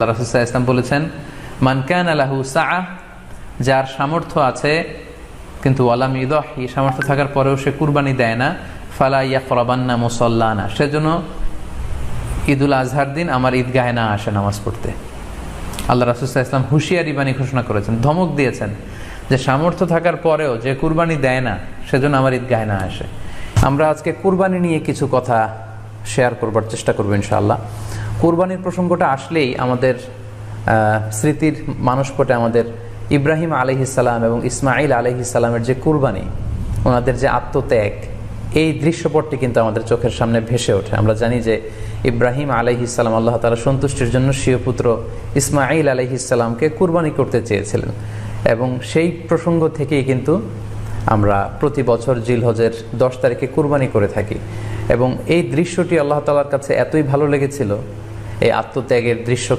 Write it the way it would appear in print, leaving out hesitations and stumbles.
রাসূল সাল্লাল্লাহু আলাইহি ওয়াসাল্লাম বলেছেন, মান কানা লাহু সাআহ, যার সামর্থ্য আছে কিন্তু ওয়ালাম ইউদাহি, সামর্থ্য থাকার পরেও সে কুরবানি দেয় না, ফালা ইয়াকরাবান্না মুসাল্লানা, সেজন্য ঈদুল আজহার দিন আমার ঈদগাহে না আসে নামাজ পড়তে। আল্লাহ রাসূল সাল্লাল্লাহু আলাইহি ওয়াসাল্লাম হুঁশিয়ারি বাণী ঘোষণা করেছেন, ধমক দিয়েছেন যে সামর্থ্য থাকার পরেও যে কুরবানি দেয় না সেজন্য আমার ঈদগাহে না আসে। আমরা আজকে কুরবানি নিয়ে কিছু কথা শেয়ার করবার চেষ্টা করবো ইনশাআল্লাহ। কুরবানির প্রসঙ্গটা আসলেই আমাদের স্মৃতির মানসপটে আমাদের ইব্রাহিম আলাইহিস সালাম এবং ইসমাঈল আলাইহিস সালামের যে কুরবানি, ওনাদের যে আত্মত্যাগ, এই দৃশ্যপটটি কিন্তু আমাদের চোখের সামনে ভেসে ওঠে। আমরা জানি যে ইব্রাহিম আলাইহিস সালাম আল্লাহ তাআলার সন্তুষ্টির জন্য স্বীয় পুত্র ইসমাঈল আলাইহিস সালামকে কুরবানি করতে চেয়েছিলেন, এবং সেই প্রসঙ্গ থেকেই কিন্তু আমরা প্রতি বছর জিলহজের 10 তারিখে কুরবানি করে থাকি। এবং এই দৃশ্যটি আল্লাহ তাআলার কাছে এতই ভালো লেগেছিল, এই আত্মত্যাগের দৃশ্যকে